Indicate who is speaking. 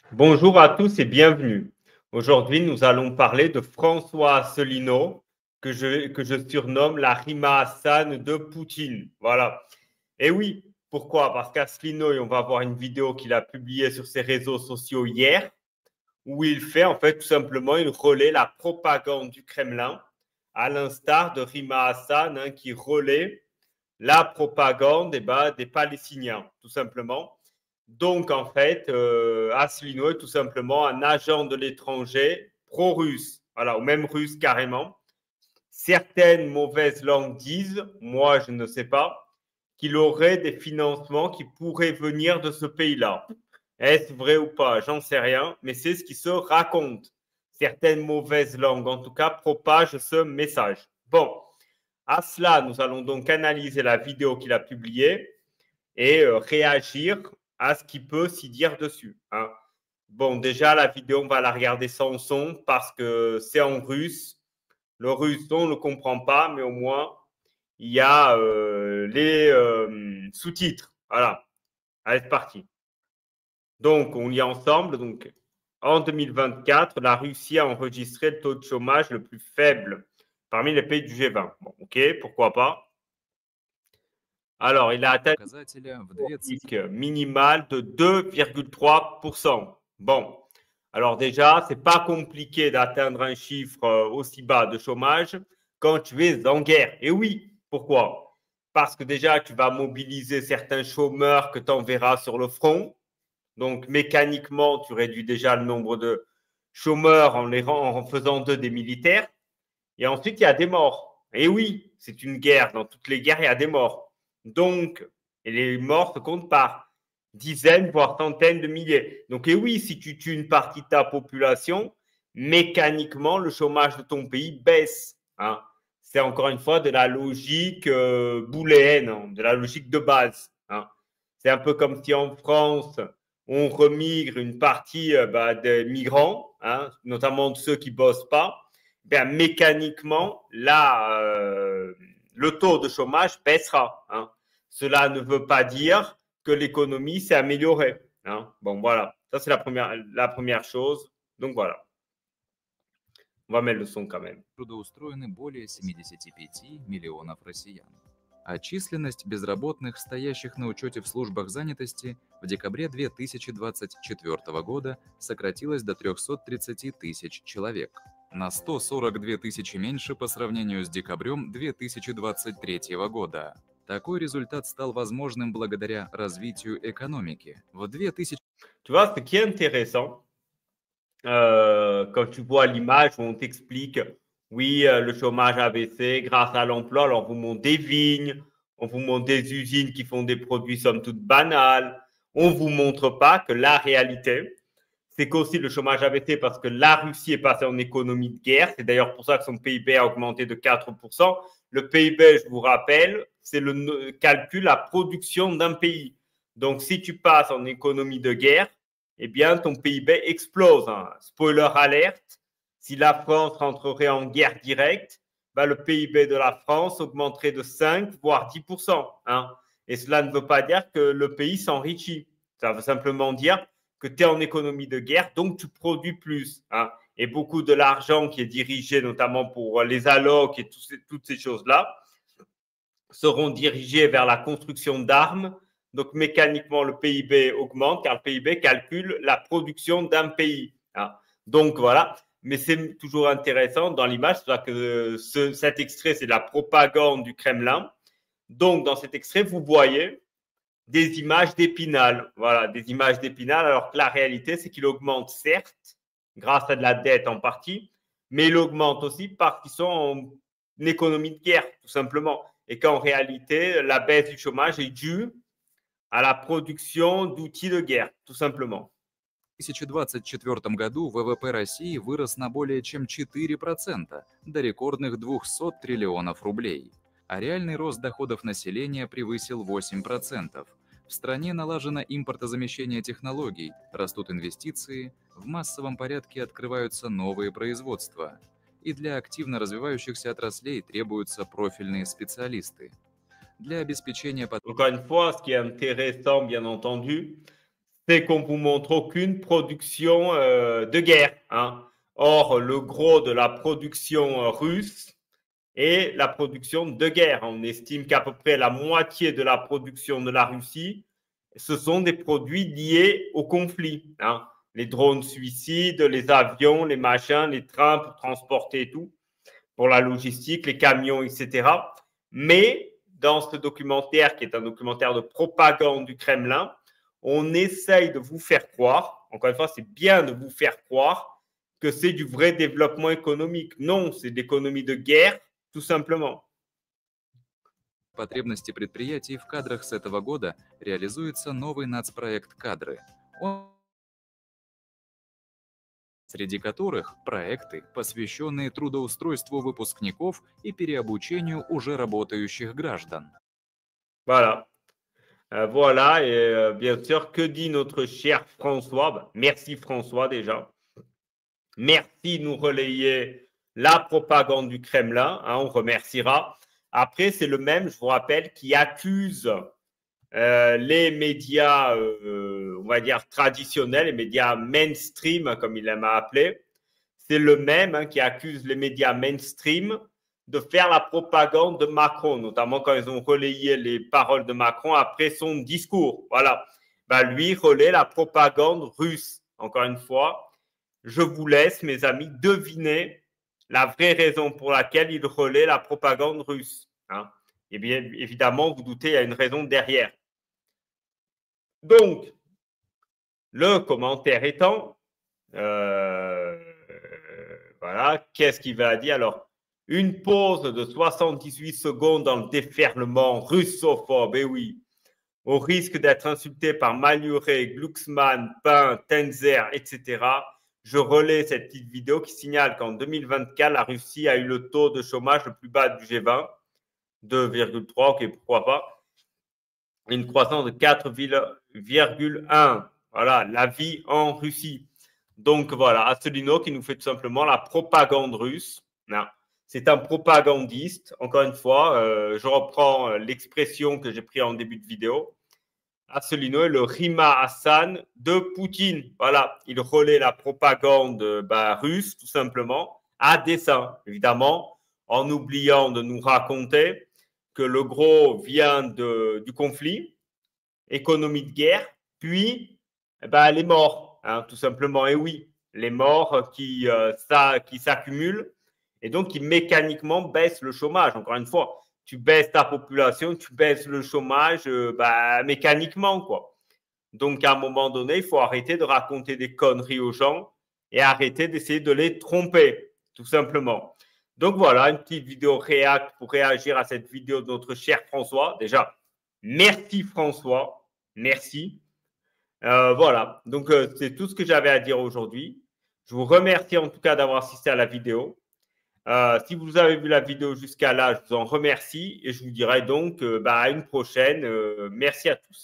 Speaker 1: Bonjour à tous et bienvenue. Aujourd'hui, nous allons parler de François Asselineau, que je surnomme la Rima Hassan de Poutine. Voilà. Et oui, pourquoi? Parce qu'Asselineau, et on va voir une vidéo qu'il a publiée sur ses réseaux sociaux hier, où il fait en fait tout simplement, il relaie la propagande du Kremlin, à l'instar de Rima Hassan, hein, qui relaie la propagande des Palestiniens, tout simplement. Donc, en fait, Asselineau est tout simplement un agent de l'étranger pro-russe, voilà, ou même russe carrément. Certaines mauvaises langues disent, moi je ne sais pas, qu'il aurait des financements qui pourraient venir de ce pays-là. Est-ce vrai ou pas? J'en sais rien, mais c'est ce qui se raconte. Certaines mauvaises langues, en tout cas, propagent ce message. Bon, à cela, nous allons donc analyser la vidéo qu'il a publiée et réagir à ce qu'il peut s'y dire dessus, hein. Bon, déjà, la vidéo, on va la regarder sans son parce que c'est en russe. Le russe, on ne le comprend pas, mais au moins, il y a les sous-titres. Voilà. Allez, c'est parti. Donc, on lit ensemble. Donc, en 2024, la Russie a enregistré le taux de chômage le plus faible parmi les pays du G20. Bon, ok, pourquoi pas. Alors, il a atteint
Speaker 2: Показателя в две ц-
Speaker 1: un minimal de 2,3%. Bon, alors déjà, c'est pas compliqué d'atteindre un chiffre aussi bas de chômage quand tu es en guerre. Et oui, pourquoi? Parce que déjà, tu vas mobiliser certains chômeurs que tu enverras sur le front. Donc, mécaniquement, tu réduis déjà le nombre de chômeurs en faisant d'eux des militaires. Et ensuite, il y a des morts. Et oui, c'est une guerre. Dans toutes les guerres, il y a des morts. Donc, et les morts se comptent par dizaines, voire centaines de milliers. Donc, et oui, si tu tues une partie de ta population, mécaniquement, le chômage de ton pays baisse, hein. C'est encore une fois de la logique booléenne, hein, de la logique de base, hein. C'est un peu comme si en France, on remigre une partie des migrants, hein, notamment de ceux qui ne bossent pas. Ben, mécaniquement, là, le taux de chômage baissera, hein. Cela ne veut pas dire que l'économie s'est améliorée, hein. Bon, voilà. Ça, c'est la première chose. Donc, voilà. On va mettre le son quand même.
Speaker 2: трудоустроены более 75 миллионов россиян. А численность безработных, стоящих на учете в службах занятости, в декабре 2024 года сократилась до 330 тысяч человек. На 142 тысячи меньше по сравнению с декабрем 2023 года. Такой результат стал возможным благодаря развитию экономики. В 2000
Speaker 1: Tu vois, ce qui est intéressant, quand tu vois l'image où on t'explique, oui, le chômage a baissé grâce à l'emploi, alors on vous montre des vignes, on vous montre des usines qui font des produits somme toute banals, on ne vous montre pas que la réalité, c'est qu'aussi le chômage a baissé parce que la Russie est passée en économie de guerre. C'est d'ailleurs pour ça que son PIB a augmenté de 4%. Le PIB, je vous rappelle, c'est le calcul, la production d'un pays. Donc, si tu passes en économie de guerre, eh bien, ton PIB explose, hein. Spoiler alerte, si la France rentrerait en guerre directe, bah, le PIB de la France augmenterait de 5 voire 10%, hein. Et cela ne veut pas dire que le pays s'enrichit. Ça veut simplement dire que tu es en économie de guerre, donc tu produis plus, hein. Et beaucoup de l'argent qui est dirigé notamment pour les allocs et toutes ces choses-là seront dirigés vers la construction d'armes. Donc mécaniquement, le PIB augmente car le PIB calcule la production d'un pays, hein. Donc voilà, mais c'est toujours intéressant dans l'image, c'est que cet extrait, c'est de la propagande du Kremlin. Donc dans cet extrait, vous voyez des images d'Épinal. Voilà, des images d'Épinal, alors que la réalité, c'est qu'il augmente, certes, grâce à de la dette en partie, mais il augmente aussi parce qu'ils sont en économie de guerre, tout simplement. Et qu'en réalité, la baisse du chômage est due à la production d'outils de guerre, tout simplement.
Speaker 2: В 2024 году ВВП России вырос на более чем 4%, до рекордных 200 триллионов рублей, а реальный рост доходов населения превысил 8%. В стране налажено импортозамещение технологий, растут инвестиции, в массовом порядке открываются новые производства. И для активно развивающихся отраслей требуются профильные специалисты. Для обеспечения
Speaker 1: Encore une fois, ce qui est intéressant, bien entendu, c'est qu'on ne vous montre aucune production de guerre. Hein. Or, le gros de la production russe est la production de guerre. On estime qu'à peu près la moitié de la production de la Russie, ce sont des produits liés au conflit. Hein. Les drones suicides, les avions, les machins, les trains pour transporter et tout, pour la logistique, les camions, etc. Mais dans ce documentaire, qui est un documentaire de propagande du Kremlin, on essaye de vous faire croire, encore une fois, c'est bien de vous faire croire que c'est du vrai développement économique. Non, c'est d'économie de guerre, tout simplement.
Speaker 2: Потребности предприятий в кадрах с этого года реализуется новый нацпроект «Кадры», среди которых проекты, посвященные трудоустройству выпускников и переобучению уже работающих граждан.
Speaker 1: Voilà. Voilà, et bien sûr, que dit notre cher François? Merci François déjà. Merci de nous relayer la propagande du Kremlin, hein, on remerciera. Après, c'est le même, je vous rappelle, qui accuse les médias, on va dire, traditionnels, les médias mainstream, comme il aime à appeler. C'est le même qui accuse les médias mainstream de faire la propagande de Macron, notamment quand ils ont relayé les paroles de Macron après son discours. Voilà. Ben, lui relaie la propagande russe. Encore une fois, je vous laisse, mes amis, deviner la vraie raison pour laquelle il relaie la propagande russe. Hein. Et bien évidemment, vous doutez, il y a une raison derrière. Donc, le commentaire étant, voilà, qu'est-ce qu'il va dire? Alors, une pause de 78 secondes dans le déferlement russophobe, et oui, au risque d'être insulté par Malhuret, Glucksmann, Pain, Tenzer, etc., je relais cette petite vidéo qui signale qu'en 2024, la Russie a eu le taux de chômage le plus bas du G20, 2,3, ok, pourquoi pas, une croissance de 4,1. Voilà, la vie en Russie. Donc voilà, Asselineau qui nous fait tout simplement la propagande russe. C'est un propagandiste. Encore une fois, je reprends l'expression que j'ai prise en début de vidéo. Asselineau est le Rima Hassan de Poutine. Voilà, il relaie la propagande russe tout simplement à dessein, évidemment, en oubliant de nous raconter que le gros vient du conflit, économie de guerre, puis les morts, hein, tout simplement. Et oui, les morts qui s'accumulent et donc qui mécaniquement baissent le chômage. Encore une fois, tu baisses ta population, tu baisses le chômage mécaniquement, quoi. Donc, à un moment donné, il faut arrêter de raconter des conneries aux gens et arrêter d'essayer de les tromper, tout simplement. Donc, voilà, une petite vidéo réact pour réagir à cette vidéo de notre cher François. Déjà, merci François, merci. Voilà, donc c'est tout ce que j'avais à dire aujourd'hui. Je vous remercie en tout cas d'avoir assisté à la vidéo. Si vous avez vu la vidéo jusqu'à là, je vous en remercie et je vous dirai donc à une prochaine. Merci à tous.